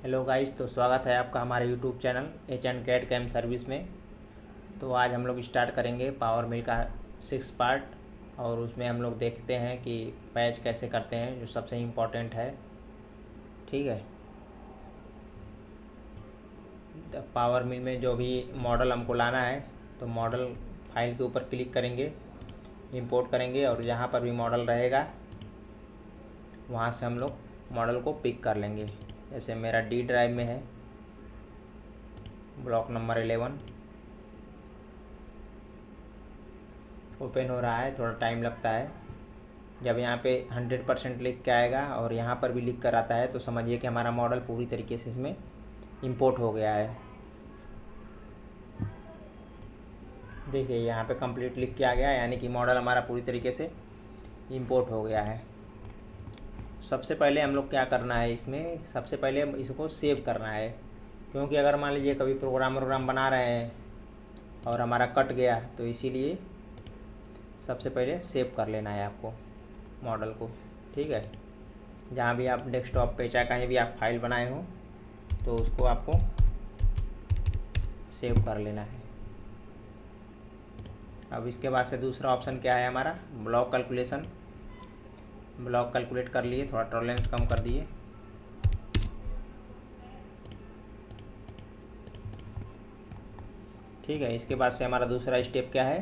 Hello guys, तो स्वागत है आपका हमारे YouTube channel H and cat cam service में। तो आज हम लोग स्टार्ट करेंगे पावर मिल का 6 पार्ट और उसमें हम लोग देखते हैं कि पैच कैसे करते हैं, जो सबसे इम्पोर्टेंट है। ठीक है, तो पावर मिल में जो भी मॉडल हमको लाना है तो मॉडल फाइल के ऊपर क्लिक करेंगे, इंपोर्ट करेंगे और जहाँ पर भी मॉडल रहेगा वहाँ से हम लोग मॉडल को पिक कर लेंगे। जैसे मेरा डी ड्राइव में है, ब्लॉक नंबर 11 ओपन हो रहा है, थोड़ा टाइम लगता है। जब यहाँ पे 100% लिख के आएगा और यहाँ पर भी लिख कर आता है तो समझिए कि हमारा मॉडल पूरी तरीके से इसमें इंपोर्ट हो गया है। देखिए यहाँ पे कंप्लीट लिख के आ गया, यानी कि मॉडल हमारा पूरी तरीके से इंपोर्ट हो गया है। सबसे पहले हम लोग क्या करना है, इसमें सबसे पहले इसको सेव करना है, क्योंकि अगर मान लीजिए कभी प्रोग्राम बना रहे हैं और हमारा कट गया तो इसीलिए सबसे पहले सेव कर लेना है आपको मॉडल को। ठीक है, जहाँ भी आप डेस्कटॉप पे चाहे कहीं भी आप फाइल बनाए हो तो उसको आपको सेव कर लेना है। अब इसके बाद से दूसरा ऑप्शन क्या है हमारा, ब्लॉक कैलकुलेशन। ब्लॉक कैलकुलेट कर लिए, थोड़ा टॉलरेंस कम कर दिए। ठीक है, इसके बाद से हमारा दूसरा स्टेप क्या है,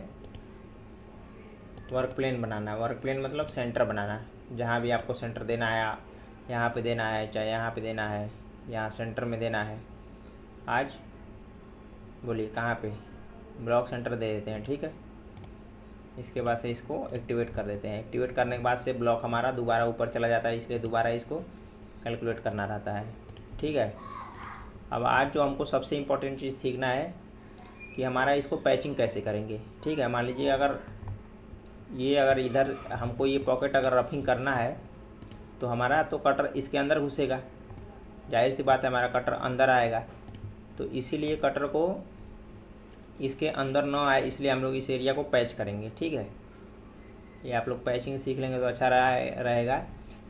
वर्क प्लेन बनाना। वर्क प्लेन मतलब सेंटर बनाना, जहाँ भी आपको सेंटर देना है, यहाँ पे देना है, चाहे यहाँ पे देना है, यहाँ सेंटर में देना है। आज बोलिए कहाँ पे, ब्लॉक सेंटर दे देते हैं। ठीक है, इसके बाद से इसको एक्टिवेट कर देते हैं। एक्टिवेट करने के बाद से ब्लॉक हमारा दोबारा ऊपर चला जाता है, इसलिए दोबारा इसको कैलकुलेट करना रहता है। ठीक है, अब आज जो हमको सबसे इम्पोर्टेंट चीज़ सीखना है कि हमारा इसको पैचिंग कैसे करेंगे। ठीक है, मान लीजिए अगर इधर हमको ये पॉकेट अगर रफिंग करना है तो हमारा तो कटर इसके अंदर घुसेगा, जाहिर सी बात है हमारा कटर अंदर आएगा। तो इसीलिए कटर को इसके अंदर ना आए, इसलिए हम लोग इस एरिया को पैच करेंगे। ठीक है, ये आप लोग पैचिंग सीख लेंगे तो अच्छा रहेगा।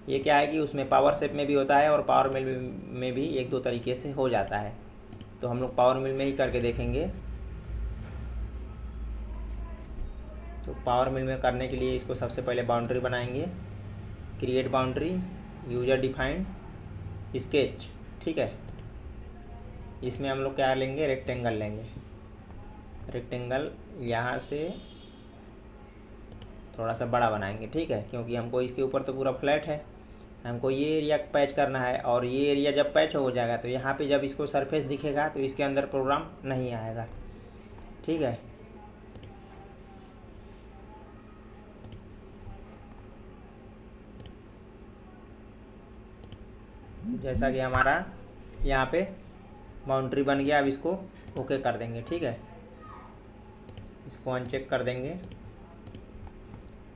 ये क्या है कि उसमें पावर सेप में भी होता है और पावर मिल में भी एक दो तरीके से हो जाता है, तो हम लोग पावर मिल में ही करके देखेंगे। तो पावर मिल में करने के लिए इसको सबसे पहले बाउंड्री बनाएंगे, create boundary, user defined sketch. ठीक है, इसमें हम लोग क्या लेंगे, रेक्टेंगल लेंगे। रेक्टेंगल यहाँ से थोड़ा सा बड़ा बनाएंगे। ठीक है, क्योंकि हमको इसके ऊपर तो पूरा फ्लैट है, हमको ये एरिया पैच करना है और ये एरिया जब पैच हो जाएगा तो यहाँ पे जब इसको सरफेस दिखेगा तो इसके अंदर प्रोग्राम नहीं आएगा। ठीक है, जैसा कि हमारा यहाँ पे बाउंड्री बन गया, अब इसको ओके कर देंगे। ठीक है, इसको अनचेक कर देंगे।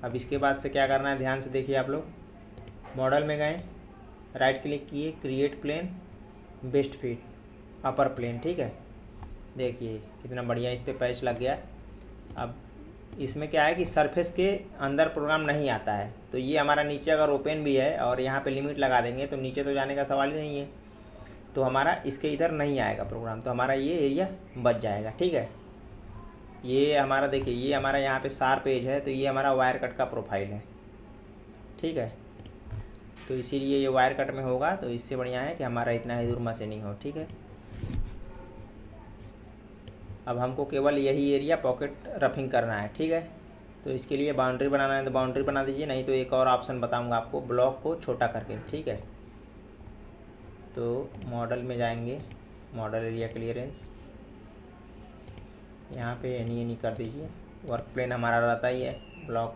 अब इसके बाद से क्या करना है, ध्यान से देखिए आप लोग। मॉडल में गए, राइट क्लिक किए, क्रिएट प्लेन, बेस्ट फिट, अपर प्लेन। ठीक है, देखिए कितना बढ़िया इस पर पैच लग गया। अब इसमें क्या है कि सरफेस के अंदर प्रोग्राम नहीं आता है, तो ये हमारा नीचे अगर ओपन भी है और यहाँ पे लिमिट लगा देंगे तो नीचे तो जाने का सवाल ही नहीं है, तो हमारा इसके इधर नहीं आएगा प्रोग्राम, तो हमारा ये एरिया बच जाएगा। ठीक है, ये हमारा देखिए, ये हमारा यहाँ पे शार्प एज है, तो ये हमारा वायर कट का प्रोफाइल है। ठीक है, तो इसीलिए ये वायर कट में होगा, तो इससे बढ़िया है कि हमारा इतना ही दूर मशीनिंग हो। ठीक है, अब हमको केवल यही एरिया पॉकेट रफिंग करना है। ठीक है, तो इसके लिए बाउंड्री बनाना है तो बाउंड्री बना दीजिए, नहीं तो एक और ऑप्शन बताऊंगा आपको, ब्लॉक को छोटा करके। ठीक है, तो मॉडल में जाएंगे, मॉडल एरिया क्लियरेंस, यहाँ पे एनी कर दीजिए। वर्क प्लेन हमारा रहता ही है, ब्लॉक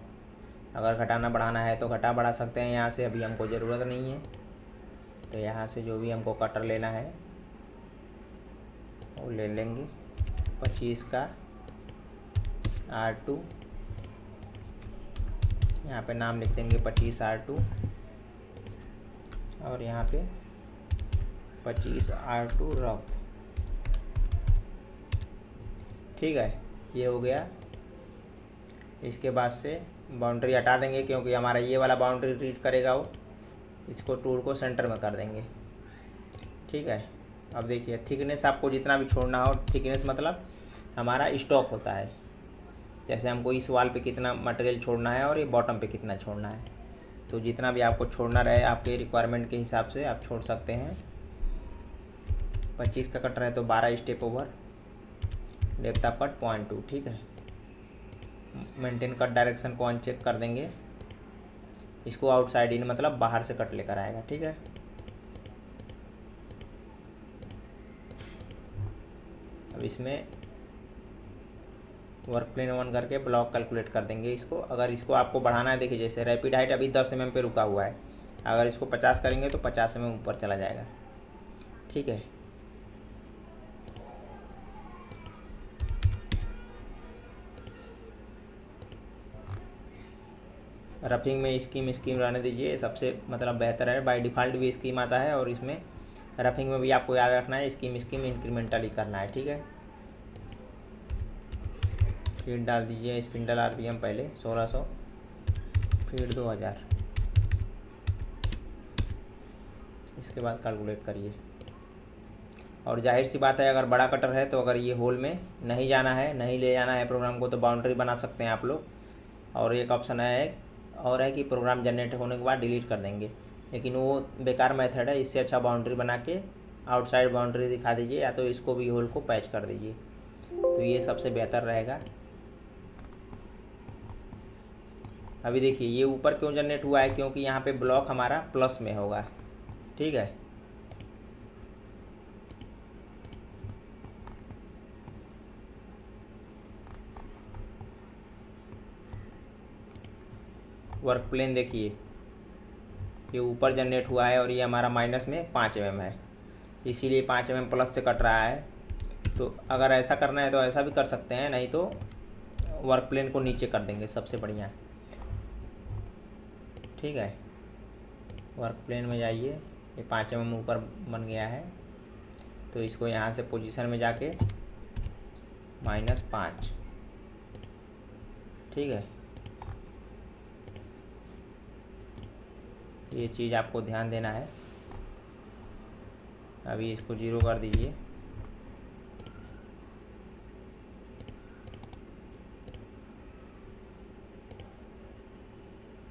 अगर घटाना बढ़ाना है तो घटा बढ़ा सकते हैं यहाँ से, अभी हमको ज़रूरत नहीं है। तो यहाँ से जो भी हमको कटर लेना है वो ले लेंगे, 25 का R2, यहाँ पे नाम लिख देंगे 25 R2 और यहाँ पे 25 R2 रफ। ठीक है, ये हो गया। इसके बाद से बाउंड्री हटा देंगे, क्योंकि हमारा ये वाला बाउंड्री रीड करेगा वो, इसको टूल को सेंटर में कर देंगे। ठीक है। अब देखिए थिकनेस आपको जितना भी छोड़ना हो, थिकनेस मतलब हमारा स्टॉक होता है, जैसे हमको इस वाल पे कितना मटेरियल छोड़ना है और ये बॉटम पे कितना छोड़ना है, तो जितना भी आपको छोड़ना रहे आपके रिक्वायरमेंट के हिसाब से आप छोड़ सकते हैं। 25 का कटर है तो 12 step over, depth of cut 0.2, ठीक है। मेंटेन कट डायरेक्शन को अनचेक कर देंगे, इसको आउटसाइड इन मतलब बाहर से कट लेकर आएगा, ठीक है। अब इसमें वर्क प्लेन 1 करके ब्लॉक कैलकुलेट कर देंगे इसको। अगर इसको आपको बढ़ाना है, देखिए जैसे रैपिड हाइट अभी 10 mm पे रुका हुआ है, अगर इसको 50 करेंगे तो 50 mm ऊपर चला जाएगा, ठीक है। रफिंग में स्कीम रहने दीजिए, सबसे मतलब बेहतर है। बाय डिफ़ॉल्ट भी स्कीम आता है और इसमें रफिंग में भी आपको याद रखना है स्कीम इंक्रीमेंटली करना है, ठीक है। फीड डाल दीजिए, स्पिंडल आरपीएम पहले 1600, फीड 2000, इसके बाद कैलकुलेट करिए। और जाहिर सी बात है अगर बड़ा कटर है तो अगर ये होल में नहीं जाना है, नहीं ले जाना है प्रोग्राम को, तो बाउंड्री बना सकते हैं आप लोग। और एक ऑप्शन है और है कि प्रोग्राम जनरेट होने के बाद डिलीट कर देंगे, लेकिन वो बेकार मेथड है। इससे अच्छा बाउंड्री बना के आउटसाइड बाउंड्री दिखा दीजिए, या तो इसको भी होल को पैच कर दीजिए, तो ये सबसे बेहतर रहेगा। अभी देखिए ये ऊपर क्यों जनरेट हुआ है, क्योंकि यहाँ पे ब्लॉक हमारा प्लस में होगा, ठीक है। वर्क प्लेन देखिए ये ऊपर जनरेट हुआ है और ये हमारा माइनस में 5 mm है, इसीलिए 5 mm प्लस से कट रहा है। तो अगर ऐसा करना है तो ऐसा भी कर सकते हैं, नहीं तो वर्क प्लेन को नीचे कर देंगे, सबसे बढ़िया, ठीक है। वर्क प्लेन में जाइए, ये 5 mm ऊपर बन गया है, तो इसको यहाँ से पोजीशन में जाके -5, ठीक है। ये चीज़ आपको ध्यान देना है। अभी इसको 0 कर दीजिए,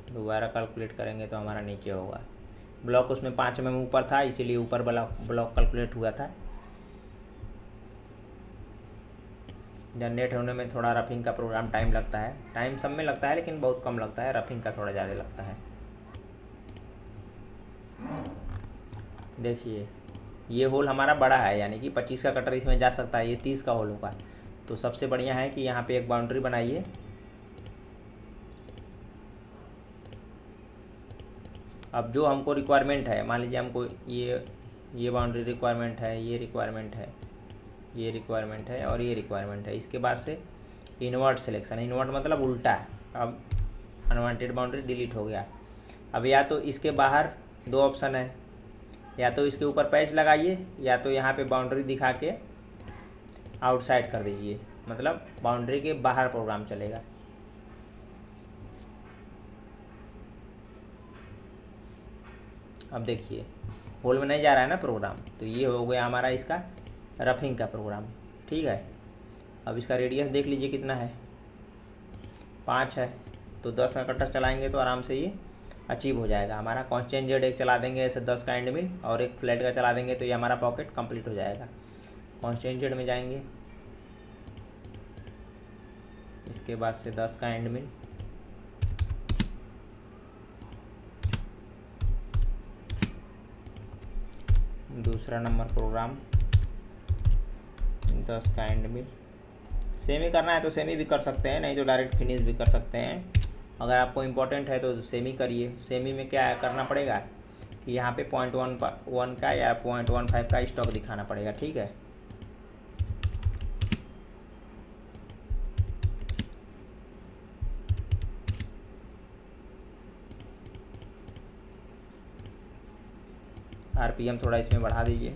दोबारा कैलकुलेट करेंगे तो हमारा नीचे होगा। ब्लॉक उसमें 5 mm ऊपर था, इसीलिए ऊपर ब्लॉक कैलकुलेट हुआ था। जनरेट होने में थोड़ा रफिंग का प्रोग्राम टाइम लगता है, टाइम सब में लगता है लेकिन बहुत कम लगता है, रफिंग का थोड़ा ज़्यादा लगता है। देखिए ये होल हमारा बड़ा है, यानी कि 25 का कटर इसमें जा सकता है, ये 30 का होल होगा। तो सबसे बढ़िया है कि यहाँ पे एक बाउंड्री बनाइए, अब जो हमको रिक्वायरमेंट है, मान लीजिए हमको ये बाउंड्री रिक्वायरमेंट है, ये रिक्वायरमेंट है, ये रिक्वायरमेंट है और ये रिक्वायरमेंट है। इसके बाद से इन्वर्ट सिलेक्शन, इन्वर्ट मतलब उल्टा। अब अनवांटेड बाउंड्री डिलीट हो गया। अब या तो इसके बाहर 2 ऑप्शन है, या तो इसके ऊपर पैच लगाइए, या तो यहाँ पे बाउंड्री दिखा के आउटसाइड कर दीजिए, मतलब बाउंड्री के बाहर प्रोग्राम चलेगा। अब देखिए होल में नहीं जा रहा है ना प्रोग्राम, तो ये हो गया हमारा इसका रफिंग का प्रोग्राम, ठीक है। अब इसका रेडियस देख लीजिए कितना है, 5 है, तो 10 का कटर चलाएंगे तो आराम से ये अचीव हो जाएगा हमारा। कॉन्स्टेंट जेड एक चला देंगे ऐसे 10 का एंड मिल, और एक फ्लैट का चला देंगे तो ये हमारा पॉकेट कंप्लीट हो जाएगा। कॉन्स्टेंट जेड में जाएंगे, इसके बाद से 10 का एंड मिल, दूसरा नंबर प्रोग्राम 10 का एंड मिल। सेमी करना है तो सेमी भी कर सकते हैं, नहीं तो डायरेक्ट फिनिश भी कर सकते हैं। अगर आपको इम्पोर्टेंट है तो सेमी करिए। सेमी में क्या करना पड़ेगा कि यहाँ पे 0.1 का या 0.15 का स्टॉक दिखाना पड़ेगा, ठीक है। आरपीएम थोड़ा इसमें बढ़ा दीजिए,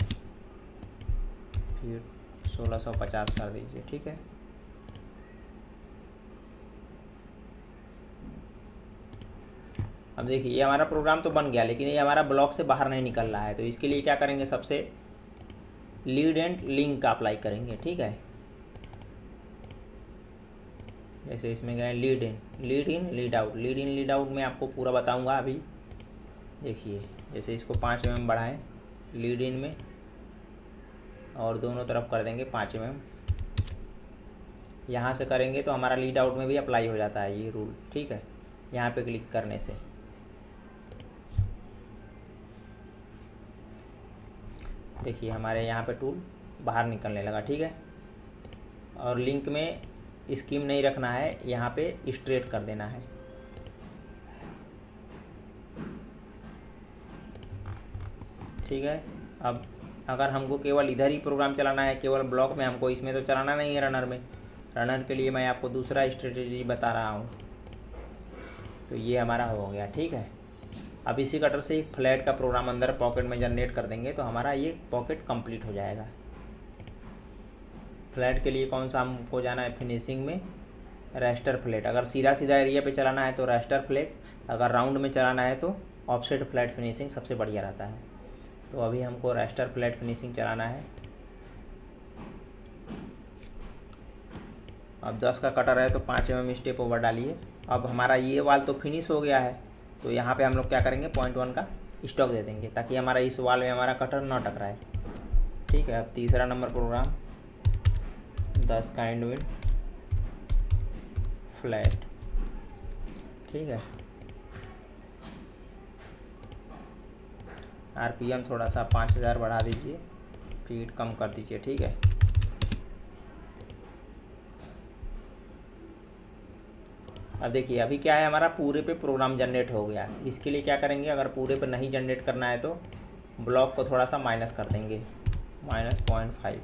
फिर 1650 कर दीजिए, ठीक है। अब देखिए ये हमारा प्रोग्राम तो बन गया, लेकिन ये हमारा ब्लॉक से बाहर नहीं निकल रहा है, तो इसके लिए क्या करेंगे, सबसे लीड एंड लिंक का अप्लाई करेंगे, ठीक है। जैसे इसमें गए lead in lead out, lead in lead out में आपको पूरा बताऊंगा अभी। देखिए जैसे इसको 5 mm बढ़ाएं लीड इन में, और दोनों तरफ कर देंगे 5 mm। यहाँ से करेंगे तो हमारा लीड आउट में भी अप्लाई हो जाता है ये रूल, ठीक है। यहाँ पे क्लिक करने से देखिए हमारे यहाँ पे टूल बाहर निकलने लगा, ठीक है। और लिंक में स्कीम नहीं रखना है, यहाँ पे स्ट्रेट कर देना है। ठीक है। अब अगर हमको केवल इधर ही प्रोग्राम चलाना है, केवल ब्लॉक में, हमको इसमें तो चलाना नहीं है रनर में। रनर के लिए मैं आपको दूसरा स्ट्रेटेजी बता रहा हूँ। तो ये हमारा हो गया, ठीक है। अब इसी कटर से एक फ्लैट का प्रोग्राम अंदर पॉकेट में जनरेट कर देंगे तो हमारा ये पॉकेट कंप्लीट हो जाएगा। फ्लैट के लिए कौन सा हमको जाना है, फिनिशिंग में रास्टर फ्लैट। अगर सीधा सीधा एरिया पे चलाना है तो रास्टर फ्लैट, अगर राउंड में चलाना है तो ऑफसेट फ्लैट फिनिशिंग सबसे बढ़िया रहता है। तो अभी हमको रास्टर फ्लैट फिनिशिंग चलाना है। अब 10 का कटर है तो 5 mm स्टेप ओवर डालिए। अब हमारा ये वाल तो फिनिश हो गया है, तो यहाँ पे हम लोग क्या करेंगे 0.1 का स्टॉक दे देंगे ताकि हमारा इस वाल में हमारा कटर ना टकराए, ठीक है। अब तीसरा नंबर प्रोग्राम 10 का एंड विंड फ्लैट, ठीक है। RPM थोड़ा सा 5000 बढ़ा दीजिए, स्पीड कम कर दीजिए, ठीक है। अब देखिए अभी क्या है, हमारा पूरे पे प्रोग्राम जनरेट हो गया। इसके लिए क्या करेंगे, अगर पूरे पे नहीं जनरेट करना है तो ब्लॉक को थोड़ा सा माइनस कर देंगे, -0.5।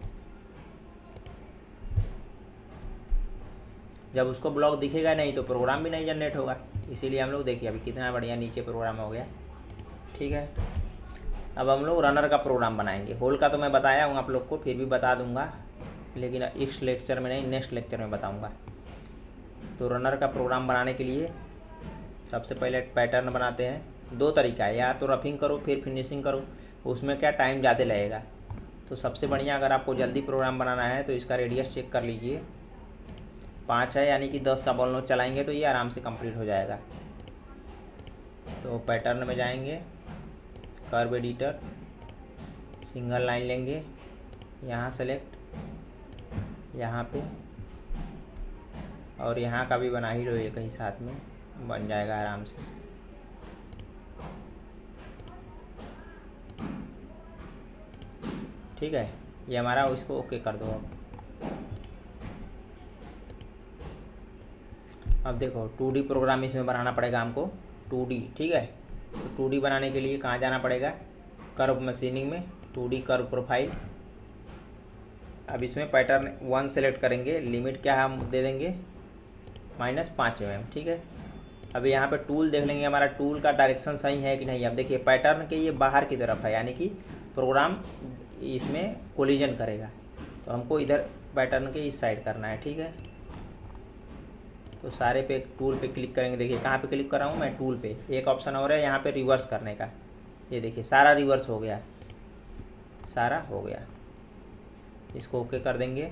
जब उसको ब्लॉक दिखेगा नहीं तो प्रोग्राम भी नहीं जनरेट होगा। इसीलिए हम लोग देखिए अभी कितना बढ़िया नीचे प्रोग्राम हो गया, ठीक है। अब हम लोग रनर का प्रोग्राम बनाएंगे। होल का तो मैं बताया हूँ आप लोग को, फिर भी बता दूंगा, लेकिन इस लेक्चर में नहीं, नेक्स्ट लेक्चर में बताऊंगा। तो रनर का प्रोग्राम बनाने के लिए सबसे पहले पैटर्न बनाते हैं। 2 तरीका है, या तो रफिंग करो फिर फिनिशिंग करो, उसमें क्या टाइम ज़्यादा लगेगा। तो सबसे बढ़िया अगर आपको जल्दी प्रोग्राम बनाना है तो इसका रेडियस चेक कर लीजिए, 5 है, यानी कि 10 का बॉल नोच चलाएंगे तो ये आराम से कंप्लीट हो जाएगा। तो पैटर्न में जाएंगे, कर्व एडिटर, सिंगल लाइन लेंगे, यहाँ सेलेक्ट, यहाँ पे, और यहाँ का भी बना ही लो, एक ही साथ में बन जाएगा आराम से। ठीक है, ये हमारा, इसको ओके कर दो। अब देखो 2D प्रोग्राम इसमें बनाना पड़ेगा हमको, 2D, ठीक है। तो 2D बनाने के लिए कहाँ जाना पड़ेगा, कर्व मशीनिंग में 2D कर्व प्रोफाइल। अब इसमें पैटर्न 1 सेलेक्ट करेंगे, लिमिट क्या हम दे देंगे -5 mm, ठीक है। अब यहाँ पे टूल देख लेंगे हमारा टूल का डायरेक्शन सही है कि नहीं। अब देखिए पैटर्न के ये बाहर की तरफ है, यानी कि प्रोग्राम इसमें कोलिजन करेगा, तो हमको इधर पैटर्न के इस साइड करना है, ठीक है। तो सारे पे टूल पे क्लिक करेंगे। देखिए कहाँ पे क्लिक कर रहा हूँ मैं, टूल पे। एक ऑप्शन और है यहाँ पे रिवर्स करने का, ये देखिए सारा रिवर्स हो गया, सारा हो गया। इसको ओके कर देंगे।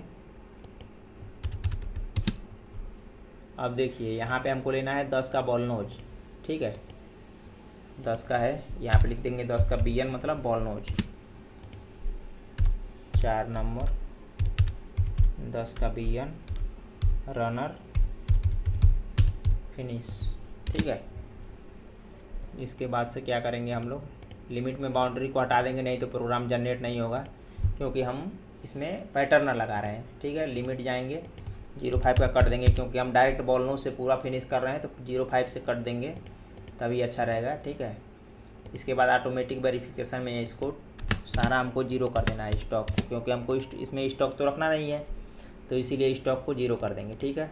अब देखिए यहाँ पे हमको लेना है 10 का बॉल नोज, ठीक है। 10 का है, यहाँ पे लिख देंगे 10 का BN मतलब बॉल नोज। 4 नंबर 10 का BN रनर फिनिश, ठीक है। इसके बाद से क्या करेंगे हम लोग, लिमिट में बाउंड्री को हटा देंगे, नहीं तो प्रोग्राम जनरेट नहीं होगा, क्योंकि हम इसमें पैटर्न लगा रहे हैं, ठीक है। लिमिट जाएंगे 0.5 का कट देंगे, क्योंकि हम डायरेक्ट बॉल नोज से पूरा फिनिश कर रहे हैं, तो 0.5 से कट देंगे तभी अच्छा रहेगा, ठीक है। इसके बाद ऑटोमेटिक वेरिफिकेशन में इसको सारा हमको 0 कर देना है स्टॉक को, क्योंकि हमको इसमें स्टॉक तो रखना नहीं है, तो इसीलिए स्टॉक को 0 कर देंगे, ठीक है।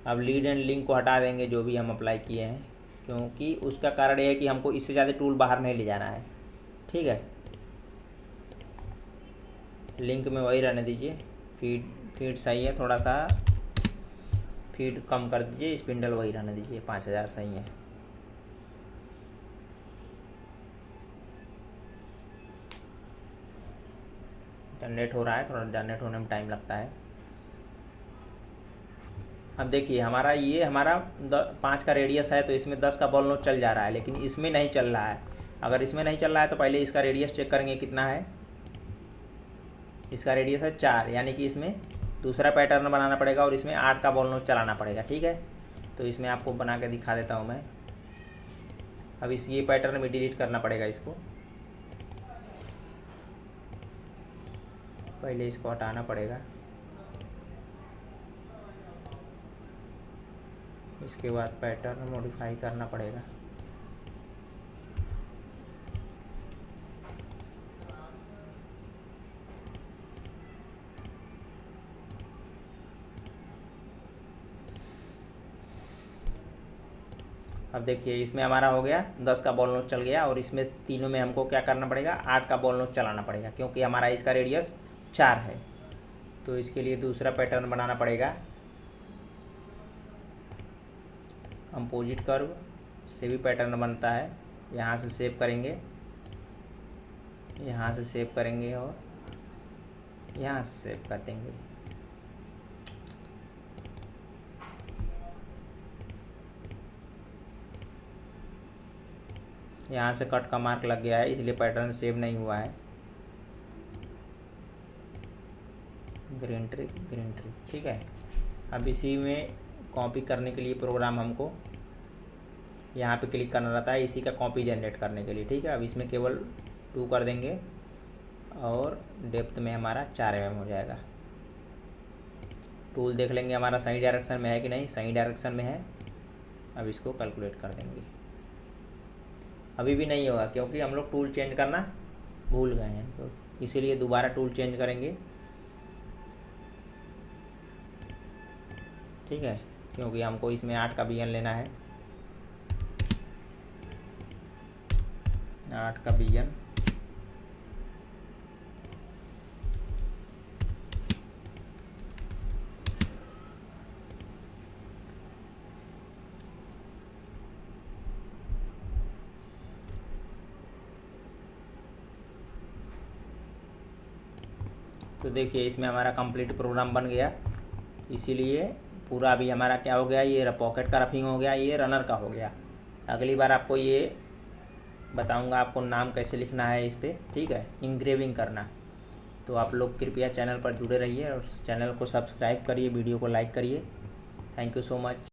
अब लीड एंड लिंक को हटा देंगे जो भी हम अप्लाई किए हैं, क्योंकि उसका कारण ये है कि हमको इससे ज़्यादा टूल बाहर नहीं ले जाना है, ठीक है। लिंक में वही रहने दीजिए, फीड सही है, थोड़ा सा फीड कम कर दीजिए, स्पिंडल वही रहने दीजिए, 5000 सही है। जनरेट हो रहा है, थोड़ा जनरेट होने में टाइम लगता है। अब देखिए हमारा ये हमारा 5 का रेडियस है, तो इसमें 10 का बॉल नोच चल जा रहा है, लेकिन इसमें नहीं चल रहा है। अगर इसमें नहीं चल रहा है तो पहले इसका रेडियस चेक करेंगे कितना है। इसका रेडियस है 4, यानी कि इसमें दूसरा पैटर्न बनाना पड़ेगा और इसमें 8 का बॉल नोच चलाना पड़ेगा। ठीक है, तो इसमें आपको बना के दिखा देता हूँ मैं। अब इस ये पैटर्न में डिलीट करना पड़ेगा इसको, पहले इसको हटाना पड़ेगा, इसके बाद पैटर्न मॉडिफाई करना पड़ेगा। अब देखिए इसमें हमारा हो गया 10 का बॉल नोच चल गया, और इसमें तीनों में हमको क्या करना पड़ेगा, 8 का बॉल नोच चलाना पड़ेगा, क्योंकि हमारा इसका रेडियस 4 है। तो इसके लिए दूसरा पैटर्न बनाना पड़ेगा। कंपोजिट कर्व से भी पैटर्न बनता है, यहाँ से सेव करेंगे, यहाँ से सेव करेंगे और यहाँ से सेव कर देंगे। यहाँ से कट का मार्क लग गया है, इसलिए पैटर्न सेव नहीं हुआ है। ग्रीन ट्री, ग्रीन ट्री, ठीक है। अब इसी में कॉपी करने के लिए प्रोग्राम हमको यहाँ पे क्लिक करना रहता है, इसी का कॉपी जनरेट करने के लिए। ठीक है, अब इसमें केवल 2 कर देंगे और डेप्थ में हमारा 4 mm हो जाएगा। टूल देख लेंगे हमारा सही डायरेक्शन में है कि नहीं, सही डायरेक्शन में है। अब इसको कैलकुलेट कर देंगे। अभी भी नहीं होगा क्योंकि हम लोग टूल चेंज करना भूल गए हैं, तो इसीलिए दोबारा टूल चेंज करेंगे। ठीक है, क्योंकि हमको इसमें 8 का बीएन लेना है, 8 का बीएन। तो देखिए इसमें हमारा कंप्लीट प्रोग्राम बन गया। इसीलिए पूरा अभी हमारा क्या हो गया, ये पॉकेट का रफिंग हो गया, ये रनर का हो गया। अगली बार आपको ये बताऊंगा आपको नाम कैसे लिखना है इस पर। ठीक है, इंग्रेविंग करना। तो आप लोग कृपया चैनल पर जुड़े रहिए और चैनल को सब्सक्राइब करिए, वीडियो को लाइक करिए। Thank you so much.